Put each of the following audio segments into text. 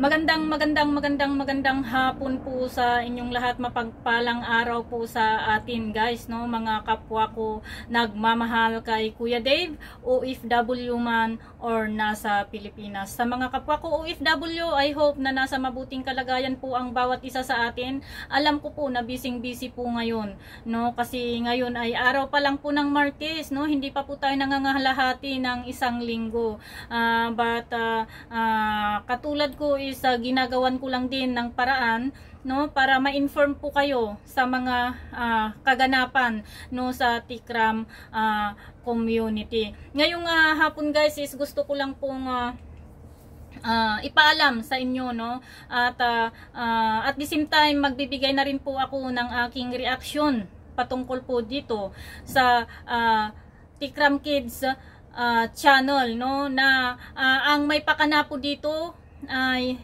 Magandang hapon po sa inyong lahat. Mapagpalang araw po sa atin guys, no? Mga kapwa ko nagmamahal kay Kuya Dave, OFW man or nasa Pilipinas. Sa mga kapwa ko OFW, I hope na nasa mabuting kalagayan po ang bawat isa sa atin. Alam ko po na busy po ngayon, no? Kasi ngayon ay araw pa lang po ng Martes, no? Hindi pa po tayo nangangahalahati ng isang linggo. Katulad ko is ginagawan ko lang din ng paraan, no, para ma-inform po kayo sa mga kaganapan, no, sa Tikram community. Ngayong hapon guys is gusto ko lang pong ipaalam sa inyo, no, at the same time magbibigay na rin po ako ng aking reaksyon patungkol po dito sa Tikram Kids channel, no, na ang may pakana po dito ay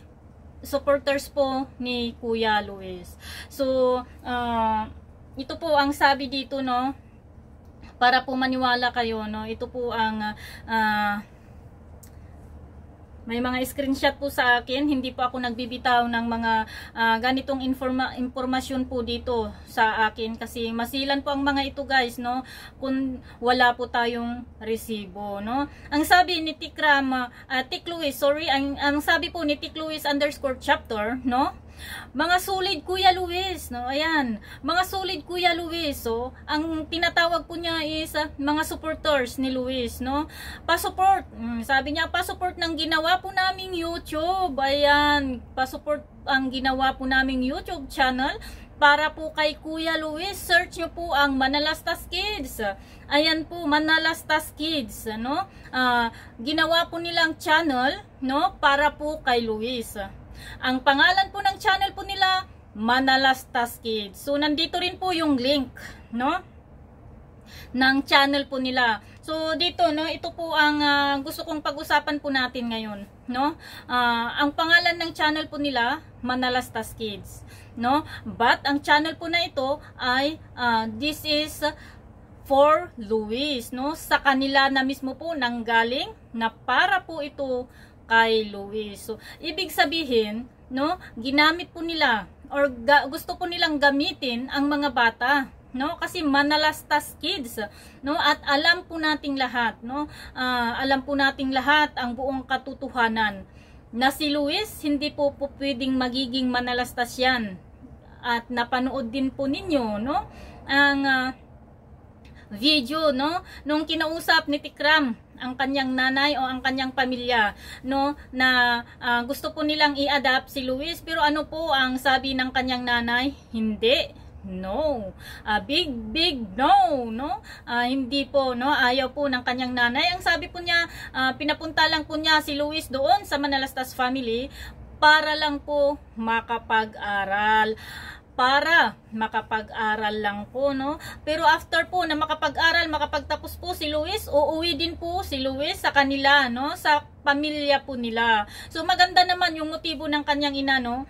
supporters po ni Kuya Luis. So ito po ang sabi dito, no, para po maniwala kayo, no. Ito po ang may mga screenshot po sa akin. Hindi po ako nagbibitaw ng mga ganitong impormasyon po dito sa akin kasi masilan po ang mga ito guys, no, kung wala po tayong resibo, no. Ang sabi ni Tikram, Tik Luis, sorry, ang sabi po ni Tik Luis _chapter, no, mga solid Kuya Luis, no, ayan, mga solid Kuya Luis. So ang tinatawag po niya is mga supporters ni Luis, no, pa-support, sabi niya, pa-support ng ginawa po naming YouTube, ayan, pa-support ang ginawa po naming YouTube channel para po kay Kuya Luis. Search nyo po ang Manalastas Kids, ayan po, Manalastas Kids, no, ginawa po nilang channel, no, para po kay Luis. Ang pangalan po ng channel po nila, Manalastas Kids. So nandito rin po yung link, no, ng channel po nila. So dito, no, ito po ang gusto kong pag-usapan po natin ngayon, no. Ang pangalan ng channel po nila, Manalastas Kids, no. But ang channel po na ito ay this is for Luis, no. Sa kanila na mismo po nanggaling na para po ito kay Luis. So ibig sabihin, no, ginamit po nila or gusto po nilang gamitin ang mga bata, no, kasi Manalastas Kids, no, at alam po nating lahat, no, alam po nating lahat ang buong katotohanan na si Luis hindi po pwedeng magiging manalastas yan. At napanood din po ninyo, no, ang video, no, nung kinausap ni Tikram ang kanyang nanay o ang kanyang pamilya, no, na gusto po nilang i-adapt si Luis, pero ano po ang sabi ng kanyang nanay? Hindi, no, big no, no, hindi po, no, ayaw po ng kanyang nanay. Ang sabi po niya, pinapunta lang po niya si Luis doon sa Manalastas family para lang po makapag-aral, para makapag-aral lang po, no. Pero after po na makapag-aral, makapagtapos po si Luis, uuwi din po si Luis sa kanila, no, sa pamilya po nila. So maganda naman yung motibo ng kanyang ina, no,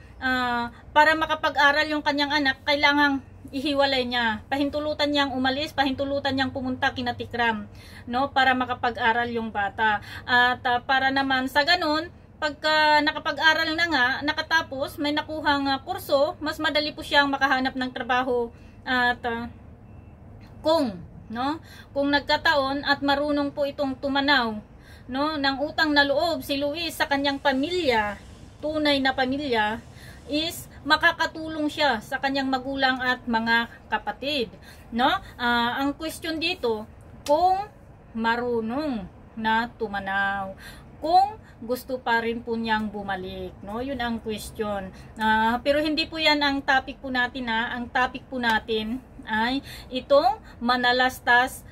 para makapag-aral yung kanyang anak, kailangang ihiwalay niya, pahintulutan niyang umalis, pahintulutan niyang pumunta kina Tikram, no, para makapag-aral yung bata. At para naman sa ganun, pagka nakapag-aral na nga, nakatapos, may nakuhang kurso, mas madali po siyang makahanap ng trabaho. At kung nagkataon at marunong po itong tumanaw, no, ng utang na loob si Luis sa kanyang pamilya, tunay na pamilya, is makakatulong siya sa kanyang magulang at mga kapatid, no. Ang question dito, kung marunong na tumanaw, kung gusto pa rin po niyang bumalik, no, yun ang question. Pero hindi po yan ang topic po natin, ang topic po natin ay itong Manalastas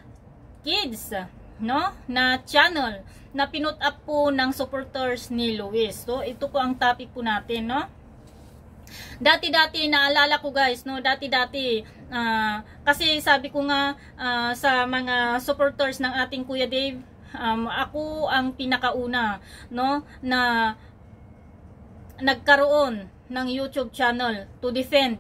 Kids, no, na channel na pinut up po ng supporters ni Luis. So ito po ang topic po natin, no. Dati-dati naalala ko guys, no, dati-dati kasi sabi ko nga sa mga supporters ng ating Kuya Dave, ako ang pinakauna, no, na nagkaroon ng YouTube channel to defend,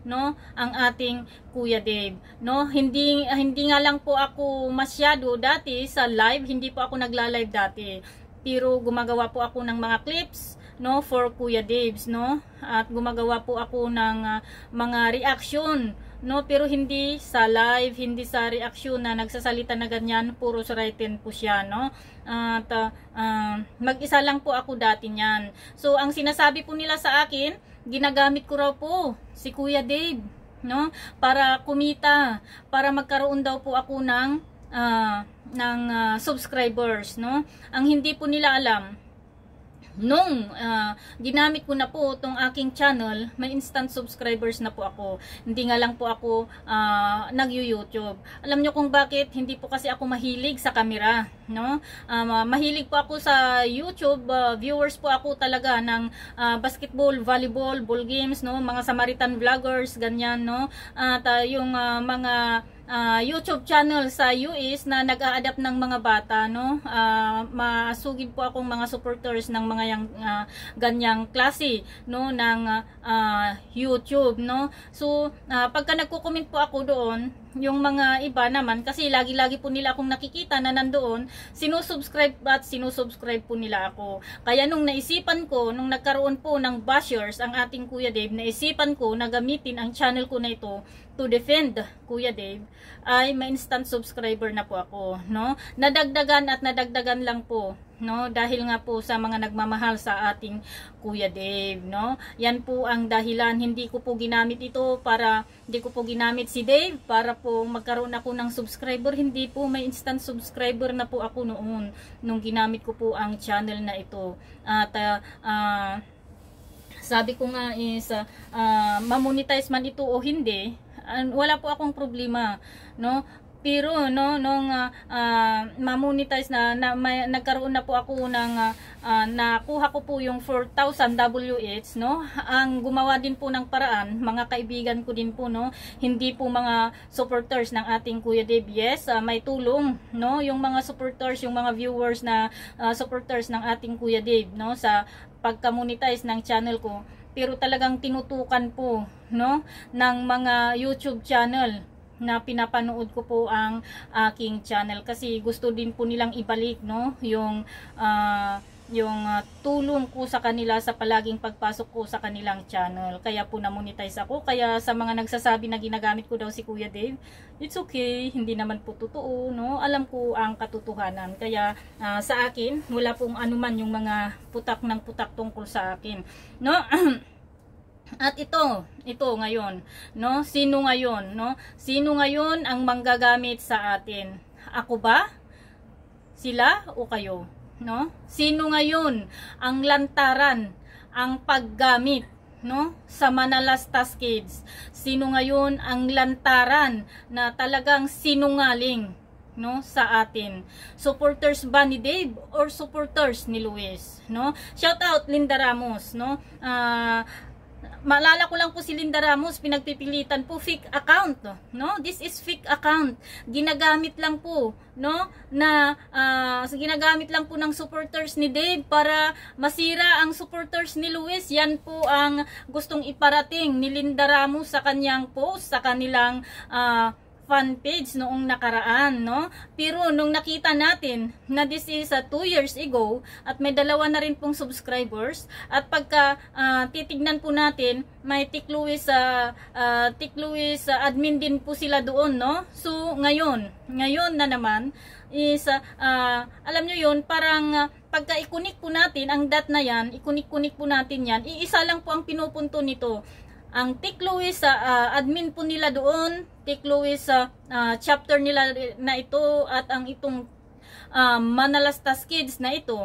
no, ang ating Kuya Dave, no. Hindi nga lang po ako masyado dati sa live, hindi po ako nagla-live dati, pero gumagawa po ako ng mga clips no, for Kuya Daves, no, at gumagawa po ako ng mga reaction, no, pero hindi sa live, hindi sa reaction na nagsasalita na ganyan, puro written po siya, no. At mag-isa lang po ako dati niyan. So ang sinasabi po nila sa akin, ginagamit ko raw po si Kuya Dave, no, para kumita, para magkaroon daw po ako ng subscribers, no. Ang hindi po nila alam, nung ginamit ko na po itong aking channel, may instant subscribers na po ako. Hindi nga lang po ako nag-YouTube. Alam nyo kung bakit? Hindi po kasi ako mahilig sa camera, no? Mahilig po ako sa YouTube, viewers po ako talaga ng basketball, volleyball, ball games, no? Mga Samaritan vloggers, ganyan, no? At yung mga YouTube channel sa US na nag-a-adapt ng mga bata, no, masugid po akong mga supporters ng mga ganyang klase, no, ng YouTube, no. So pagka nagko-comment po ako doon, yung mga iba naman, kasi lagi-lagi po nila akong nakikita na nandoon, sinusubscribe po nila ako. Kaya nung naisipan ko, nung nagkaroon po ng bashers ang ating Kuya Dave, naisipan ko na gamitin ang channel ko na ito to defend Kuya Dave, ay may instant subscriber na po ako, no. Nadagdagan lang po, no, dahil nga po sa mga nagmamahal sa ating Kuya Dave, no. Yan po ang dahilan. Hindi ko po ginamit si Dave para po magkaroon ako ng subscriber. Hindi po, may instant subscriber na po ako noon nung ginamit ko po ang channel na ito. At sabi ko nga is mamonetize man ito o hindi, wala po akong problema, no. Pero no, nung mamonetize nagkaroon na po ako ng nakuha ko po yung 4,000 WH, no. Ang gumawa din po ng paraan, mga kaibigan ko din po, no, hindi po mga supporters ng ating Kuya Dave. Yes, may tulong, no, yung mga supporters, yung mga viewers na supporters ng ating Kuya Dave, no, sa pagka-monetize ng channel ko. Pero talagang tinutukan po, no, ng mga YouTube channel na pinapanood ko po ang aking channel, kasi gusto din po nilang ibalik, no, yung tulong ko sa kanila sa palaging pagpasok ko sa kanilang channel. Kaya po na-monetize ako. Kaya sa mga nagsasabi na ginagamit ko daw si Kuya Dave, it's okay, hindi naman po totoo, no. Alam ko ang katotohanan. Kaya sa akin, wala pong anuman yung mga putak ng putak tungkol sa akin, no. At ito ngayon, no, sino ngayon ang manggagamit sa atin? Ako ba? Sila o kayo, no? Sino ngayon ang lantaran, ang paggamit, no, sa Manalastas Kids? Sino ngayon ang lantaran na talagang sinungaling, no, sa atin? Supporters ba ni Dave or supporters ni Luis, no? Shout out Linda Ramos, no. Maalala ko lang po si Linda Ramos, pinagpipilitan po, fake account, no? This is fake account. Ginagamit lang po, no, na ginagamit lang po ng supporters ni Dave para masira ang supporters ni Luis. Yan po ang gustong iparating ni Linda Ramos sa kanyang post sa kanilang fan page noong nakaraan, no? Pero nung nakita natin na this is 2 years ago at may dalawa na rin pong subscribers, at pagka titignan po natin, may Tik Luis admin din po sila doon, no? So ngayon na naman is alam nyo yun, parang pagka ikunik po natin ang dot na yan, ikunik po natin yan, iisa lang po ang pinupunto nito. Ang Tik Luis admin po nila doon, Tik Luis chapter nila na ito, at ang itong Manalastas Kids na ito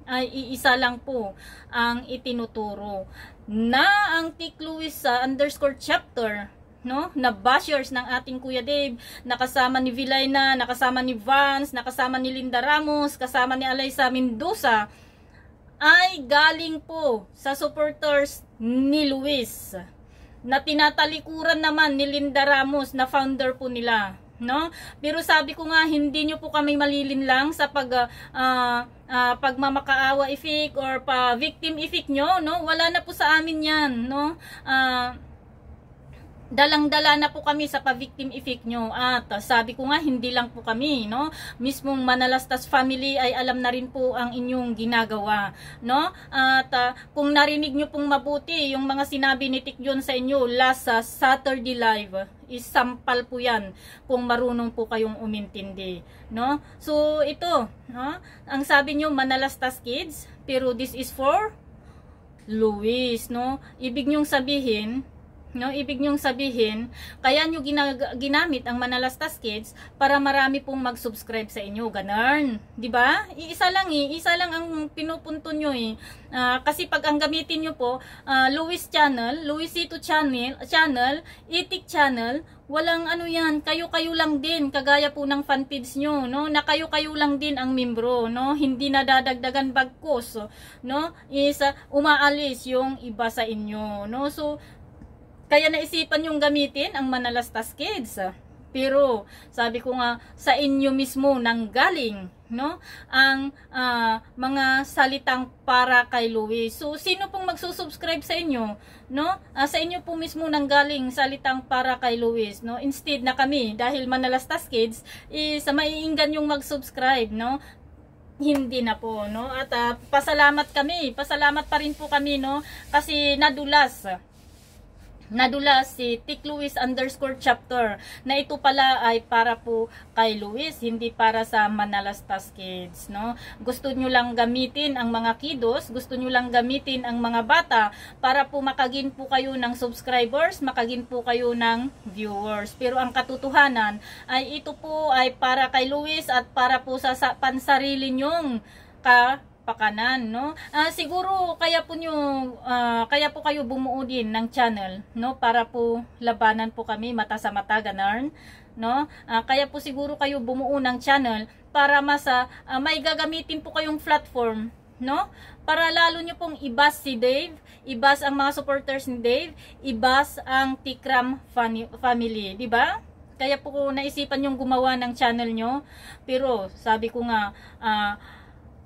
ay iisa lang po ang itinuturo, na ang Tik Luis underscore chapter, no, na bashers ng ating Kuya Dave, nakasama ni Vilayna, nakasama ni Vance, nakasama ni Linda Ramos, kasama ni Alaysa Mendoza, ay galing po sa supporters ni Luis, na tinatalikuran naman ni Linda Ramos, na founder po nila, no? Pero sabi ko nga, hindi nyo po kami malilinlang sa pagmamakaawa effect or pa victim effect nyo, no? Wala na po sa amin yan, no? dalang-dala na po kami sa pa-victim effect nyo. At sabi ko nga, hindi lang po kami, no? Mismong Manalastas family ay alam na rin po ang inyong ginagawa, no? At kung narinig nyo pong mabuti yung mga sinabi ni Tikjon sa inyo last sa Saturday live, isampal po yan kung marunong po kayong umintindi, no? So ito, no? Ang sabi nyo, Manalastas kids, pero this is for Luis, no? Ibig nyong sabihin, no, ibig nyong sabihin, kaya nyo ginamit ang Manalastas Kids para marami pong mag-subscribe sa inyo, ganun, di ba? Isa lang ang pinupunto nyo eh. Kasi pag ang gamitin nyo po, Luis channel, Luisito channel, Itik channel, walang ano yan, kayo-kayo lang din, kagaya po ng fan page nyo, no, na kayo-kayo lang din ang membro, no, hindi nadadagdagan bagkos, no, is umaalis yung iba sa inyo, no, so, kaya naisipan yung gamitin ang Manalastas Kids. Pero sabi ko nga sa inyo mismo nanggaling, no, ang mga salitang para kay Luis. So sino pong magsusubscribe sa inyo, no? Sa inyo po mismo nanggaling salitang para kay Luis, no? Instead na kami dahil Manalastas Kids is maiinggan yung mag-subscribe, no? Hindi na po, no? At pasalamat pa rin po kami, no? Kasi nadulas si Tik Luis _ chapter na ito pala ay para po kay Luis, hindi para sa Manalastas Kids, no? Gusto nyo lang gamitin ang mga kiddos, gusto nyo lang gamitin ang mga bata para po makagin po kayo ng subscribers, makagin po kayo ng viewers. Pero ang katotohanan ay ito po ay para kay Luis at para po sa pansarili nyong pakanan, no? Siguro kaya po kayo bumuo din ng channel, no? Para po labanan po kami mata sa mata, ganarn, no? Kaya po siguro kayo bumuo ng channel para may gagamitin po kayong platform, no? Para lalo nyo pong ibas si Dave, ibas ang mga supporters ni Dave, ibas ang Tikram family, di ba? Kaya po naisipan yung gumawa ng channel nyo, pero sabi ko nga,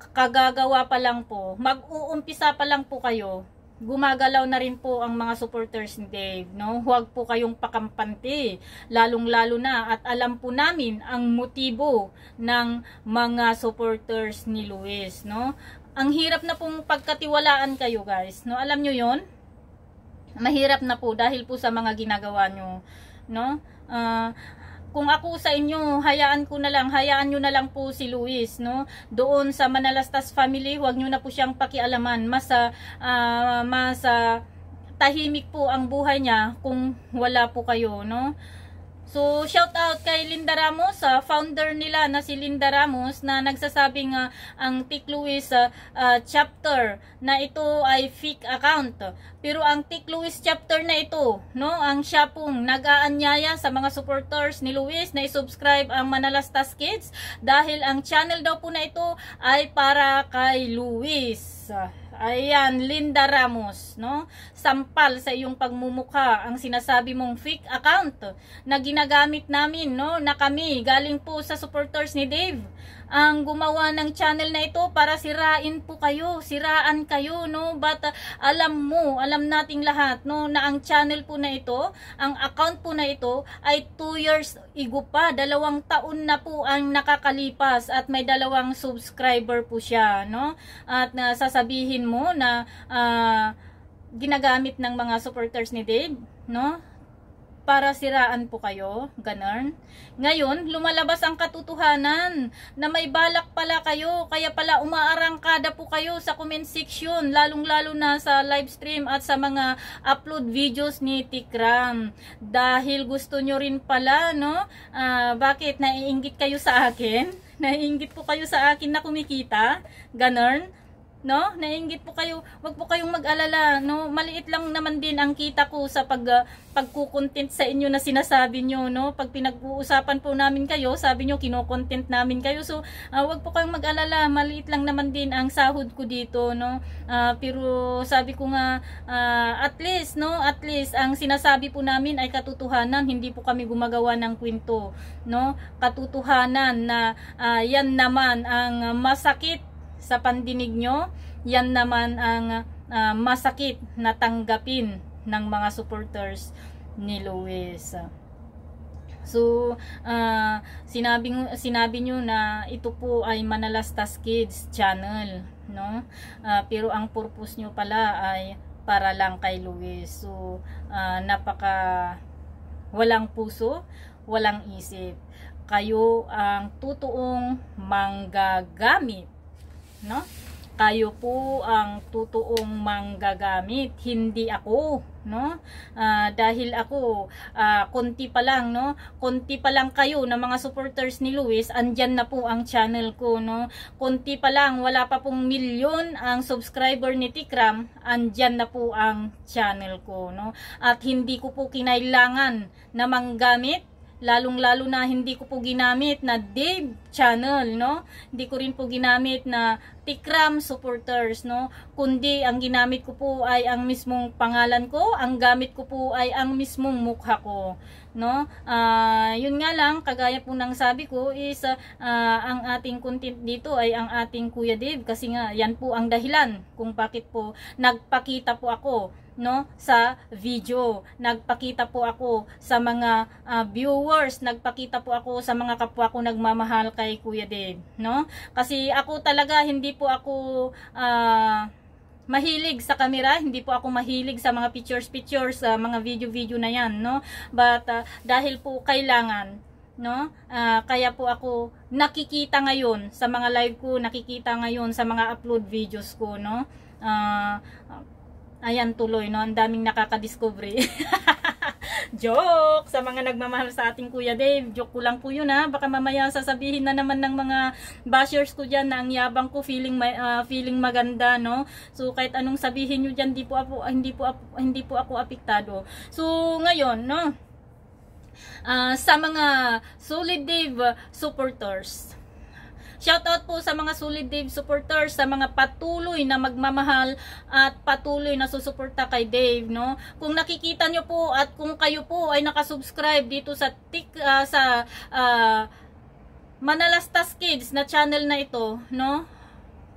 kagagawa pa lang po, mag-uumpisa pa lang po kayo, gumagalaw na rin po ang mga supporters ni Dave, no? Huwag po kayong pakampante, lalong-lalo na at alam po namin ang motibo ng mga supporters ni Luis, no? Ang hirap na pong pagkatiwalaan kayo, guys, no? Alam nyo yon? Mahirap na po dahil po sa mga ginagawa nyo, no? Kung ako sa inyo, hayaan nyo na lang po si Luis, no? Doon sa Manalastas family, huwag nyo na po siyang pakialaman. Mas tahimik po ang buhay niya kung wala po kayo, no? So, shout out kay Linda Ramos, founder nila na si Linda Ramos, na nagsasabing ang Tik Luis chapter na ito ay fake account. Pero ang Tik Luis chapter na ito, no, ang siya pong nag-aanyaya sa mga supporters ni Luis na i-subscribe ang Manalastas Kids dahil ang channel daw po na ito ay para kay Luis. Ayan, Linda Ramos, no? Sampal sa iyong pagmumukha ang sinasabi mong fake account na ginagamit namin, no? Na kami, galing po sa supporters ni Dave, ang gumawa ng channel na ito para siraan kayo, no? But alam nating lahat, no, na ang channel po na ito, ang account po na ito ay 2 years ago pa, 2 taon na po ang nakakalipas at may 2 subscriber po siya, no? At sasabihin mo na ginagamit ng mga supporters ni Dave, no? Para siraan po kayo, ganun. Ngayon, lumalabas ang katotohanan na may balak pala kayo, kaya pala umaarangkada po kayo sa comment section, lalong-lalo na sa live stream at sa mga upload videos ni Tikram. Dahil gusto nyo rin pala, no? Bakit? Naiinggit kayo sa akin? Naiinggit po kayo sa akin na kumikita? Ganun? No? Naiinggit po kayo, wag po kayong mag-alala, no? Maliit lang naman din ang kita ko sa pagkukontent sa inyo na sinasabi nyo, no? Pag pinag-uusapan po namin kayo, sabi nyo kino-content namin kayo. So, wag po kayong mag-alala, maliit lang naman din ang sahod ko dito, no? Pero sabi ko nga, at least, no? At least ang sinasabi po namin ay katotohanan, hindi po kami gumagawa ng kwento, no? Katotohanan na yan naman ang masakit sa pandinig nyo, yan naman ang masakit na tanggapin ng mga supporters ni Luis. So, sinabi nyo na ito po ay Manalastas Kids channel, no? Pero ang purpose nyo pala ay para lang kay Luis. So, napaka walang puso, walang isip. Kayo ang totoong manggagamit, no? Kayo po ang totoong manggagamit, hindi ako, no? Dahil ako konti pa lang, no? Konti pa lang kayo na mga supporters ni Luis, andyan na po ang channel ko, no? Konti pa lang, wala pa pong milyon ang subscriber ni Tikram, andyan na po ang channel ko, no? At hindi ko po kinailangan na manggamit, lalong-lalo na hindi ko po ginamit na Dave channel, no? Hindi ko rin po ginamit na Tikram supporters, no? Kundi ang ginamit ko po ay ang mismong pangalan ko, ang gamit ko po ay ang mismong mukha ko, no? Yun nga lang, kagaya po ng sabi ko is ang ating content dito ay ang ating Kuya Dave, kasi nga yan po ang dahilan kung bakit po nagpakita po ako, no, sa video. Nagpakita po ako sa mga viewers, nagpakita po ako sa mga kapwa ko nagmamahal kay Kuya Dave, no? Kasi ako talaga hindi po ako mahilig sa camera, hindi po ako mahilig sa mga pictures, sa mga video na yan, no? But dahil po kailangan, no? Kaya po ako nakikita ngayon sa mga live ko, nakikita ngayon sa mga upload videos ko, no? Ayan tuloy, no? Ang daming nakaka-discovery. Joke! Sa mga nagmamahal sa ating Kuya Dave, joke ko lang po yun, ha? Baka mamaya sasabihin na naman ng mga bashers ko dyan na ang yabang ko, feeling maganda, no? So kahit anong sabihin nyo dyan, hindi po ako apektado. So ngayon, no? Sa mga Solid Dave supporters, shoutout po sa mga Solid Dave supporters, sa mga patuloy na magmamahal at patuloy na susuporta kay Dave, no? Kung nakikita nyo po at kung kayo po ay nakasubscribe dito sa Manalastas Kids na channel na ito, no?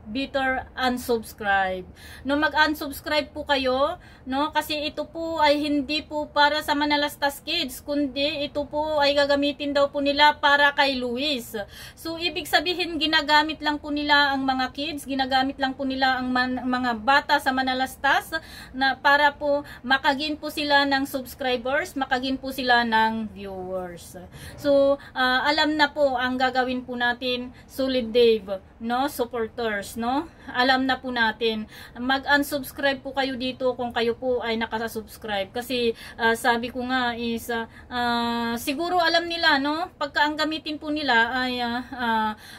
Better unsubscribe. No, mag-unsubscribe po kayo, no? Kasi ito po ay hindi po para sa Manalastas Kids, kundi ito po ay gagamitin daw po nila para kay Luis. So ibig sabihin ginagamit lang po nila ang mga kids, ginagamit lang po nila ang mga bata sa Manalastas na para po makagin po sila ng subscribers, makagin po sila ng viewers. So alam na po ang gagawin po natin, Solid Dave, no, supporters, no? Alam na po natin. Mag-unsubscribe po kayo dito kung kayo po ay nakasubscribe. Kasi sabi ko nga is siguro alam nila, no? Pagka ang gamitin po nila ay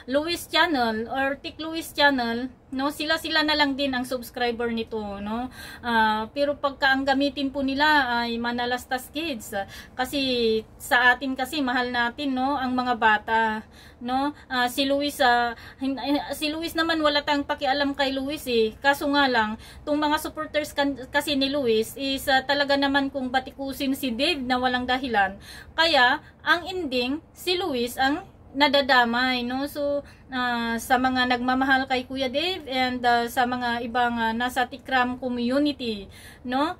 Luis channel or Tik Luis channel, no, sila na lang din ang subscriber nito, no? Pero pagka ang gamitin po nila ay Manalastas Kids, kasi sa atin kasi mahal natin, no, ang mga bata, no? Si Luis naman wala tayong pakialam kay Luis, eh. Kaso nga lang, tong mga supporters kasi ni Luis is talaga naman kung batikusin si Dave na walang dahilan. Kaya ang ending si Luis ang nadadamay, no? So sa mga nagmamahal kay Kuya Dave and sa mga ibang nasa Tikram community, no?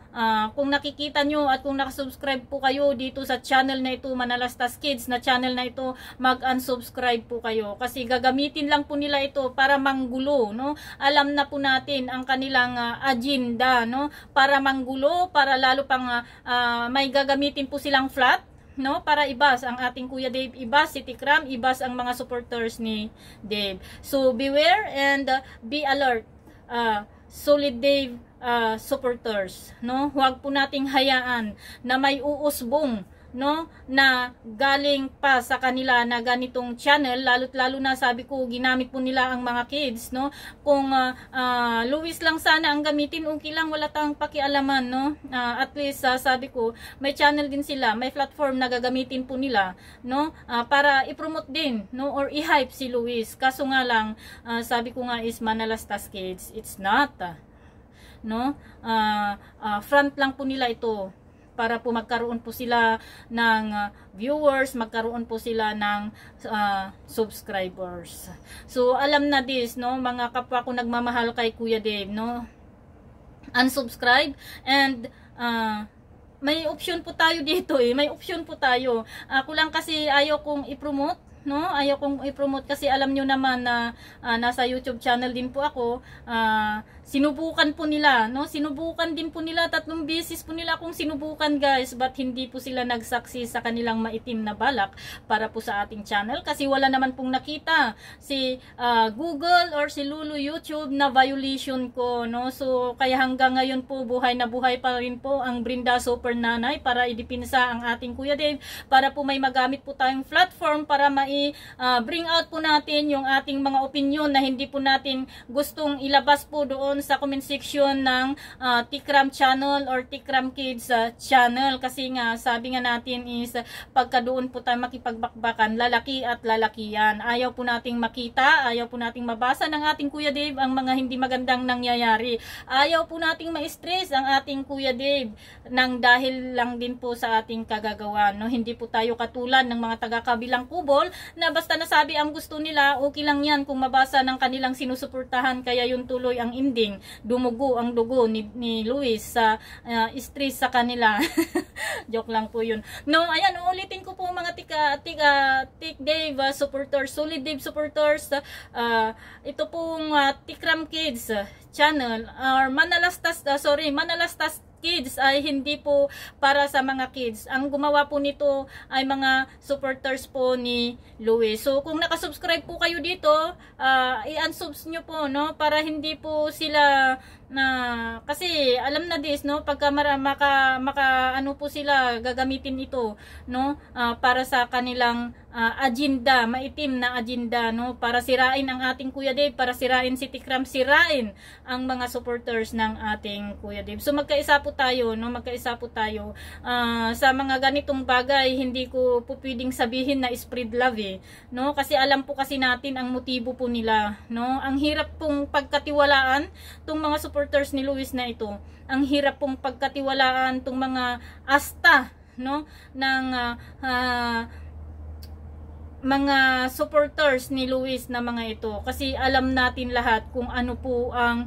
Kung nakikita nyo at kung nakasubscribe po kayo dito sa channel na ito, Manalastas Kids na channel na ito, mag-unsubscribe po kayo kasi gagamitin lang po nila ito para manggulo, no? Alam na po natin ang kanilang agenda, no? Para manggulo, para lalo pang may gagamitin po silang flat, no, para ibas ang ating Kuya Dave, ibas si Tikram, ibas ang mga supporters ni Dave. So beware and be alert, Solid Dave supporters, no? Huwag po nating hayaan na may uusbong, no, na galing pa sa kanila na ganitong channel, lalo na sabi ko ginamit po nila ang mga kids, no? Kung Luis lang sana ang gamitin, okay lang, wala tayong pakialaman, no? At least sabi ko may channel din sila, may platform na gagamitin po nila, no? Para i-promote din, no, or i-hype si Luis. Kaso nga lang sabi ko nga is Manalastas Kids, it's not, no? Front lang po nila ito para po magkaroon po sila ng viewers, magkaroon po sila ng subscribers. So alam na this, no, mga kapwa ko nagmamahal kay Kuya Dave, no, unsubscribe and may option po tayo dito eh. May option po tayo. Ako lang kasi ayaw kong i-promote, no? Ayaw kong i-promote kasi alam nyo naman na nasa YouTube channel din po ako. Sinubukan po nila, no? Sinubukan din po nila, 3 beses po nila akong sinubukan guys, but hindi po sila nagsaksi sa kanilang maitim na balak para po sa ating channel kasi wala naman pong nakita si Google or si Lulu YouTube na violation ko, no? So kaya hanggang ngayon po buhay na buhay pa rin po ang Brenda Super Nanay para idipinsa ang ating Kuya Dave, para po may magamit po tayong platform para bring out po natin yung ating mga opinion na hindi po natin gustong ilabas po doon sa comment section ng Tikram channel or Tikram Kids channel, kasi nga sabi nga natin is pagka doon po tayo makipagbakbakan, lalaki at lalakihan. Ayaw po nating makita, ayaw po nating mabasa ng ating Kuya Dave ang mga hindi magandang nangyayari. Ayaw po nating ma-stress ang ating Kuya Dave nang dahil lang din po sa ating kagagawan, no? Hindi po tayo katulad ng mga taga-kabilang kubol na basta nasabi ang gusto nila, okay lang yan kung mabasa ng kanilang sinusuportahan, kaya yung tuloy ang ending. Dumugo ang dugo ni Luis sa stress sa kanila. Joke lang po yun. No, ayan, uulitin ko po mga Tik Dave supporters, Solid Dave supporters. Ito pong Tikram Kids channel or Manalastas Kids ay hindi po para sa mga kids. Ang gumawa po nito ay mga supporters po ni Luis. So kung nakasubscribe po kayo dito, i-unsubs nyo po, no, para hindi po sila kasi alam na this, no, pagka ano po sila gagamitin ito, no, para sa kanilang agenda, maitim na agenda, no, para sirain ang ating Kuya Dave, para sirain si Tikram, sirain ang mga supporters ng ating Kuya Dave. So magkaisa po tayo, no, magkaisa po tayo sa mga ganitong bagay. Hindi ko po pwedeng sabihin na spread love eh, no, kasi alam po kasi natin ang motibo po nila, no. Ang hirap pong pagkatiwalaan tong mga supporters ni Luis na ito. Ang hirap pong pagkatiwalaan tong mga asta, no, ng mga supporters ni Luis na mga ito, kasi alam natin lahat kung ano po ang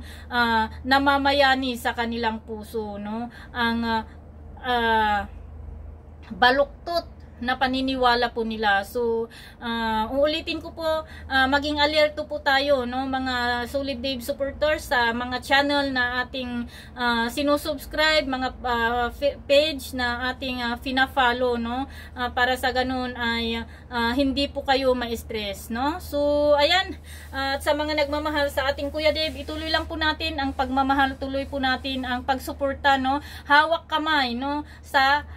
namamayani sa kanilang puso, no, ang baluktot na paniniwala po nila. So uulitin ko po, maging alerto po tayo, no, mga Solid Dave supporters sa mga channel na ating sinusubscribe, mga page na ating fina-follow, no, para sa ganun ay hindi po kayo ma-stress, no. So ayan, at sa mga nagmamahal sa ating Kuya Dave, ituloy lang po natin ang pagmamahal, tuloy po natin ang pagsuporta, no, hawak kamay, no, sa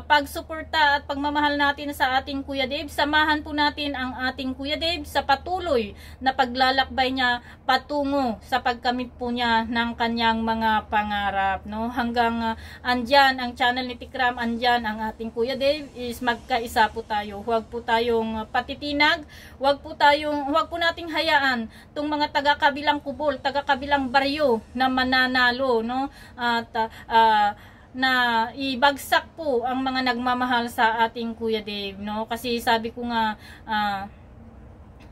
pagsuporta at pagmamahal natin sa ating Kuya Dave. Samahan po natin ang ating Kuya Dave sa patuloy na paglalakbay niya patungo sa pagkamit po niya ng kanyang mga pangarap, no. Hanggang andyan ang channel ni Tikram, andyan ang ating Kuya Dave, is magkaisa po tayo. Huwag po tayong patitinag, huwag po nating hayaan tong mga taga-kabilang kubol, taga-kabilang baryo na mananalo, no, at na ibagsak po ang mga nagmamahal sa ating Kuya Dave, no. Kasi sabi ko nga,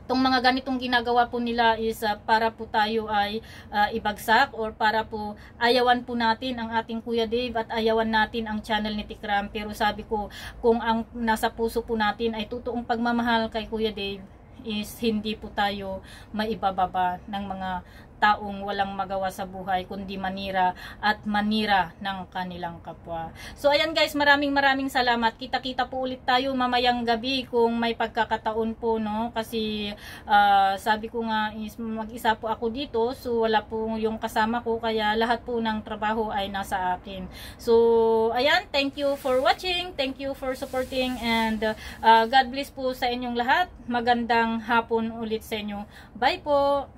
itong mga ganitong ginagawa po nila is para po tayo ay ibagsak, or para po ayawan po natin ang ating Kuya Dave at ayawan natin ang channel ni Tikram. Pero sabi ko, kung ang nasa puso po natin ay totoong pagmamahal kay Kuya Dave, is hindi po tayo maibababa ng mga taong walang magawa sa buhay kundi manira at manira ng kanilang kapwa. So ayan guys, maraming salamat. Kita-kita po ulit tayo mamayang gabi kung may pagkakataon po, no, kasi sabi ko nga is mag-isa po ako dito, so wala po yung kasama ko, kaya lahat po ng trabaho ay nasa akin. So ayan, thank you for watching, thank you for supporting, and God bless po sa inyong lahat. Magandang hapon ulit sa inyo. Bye po.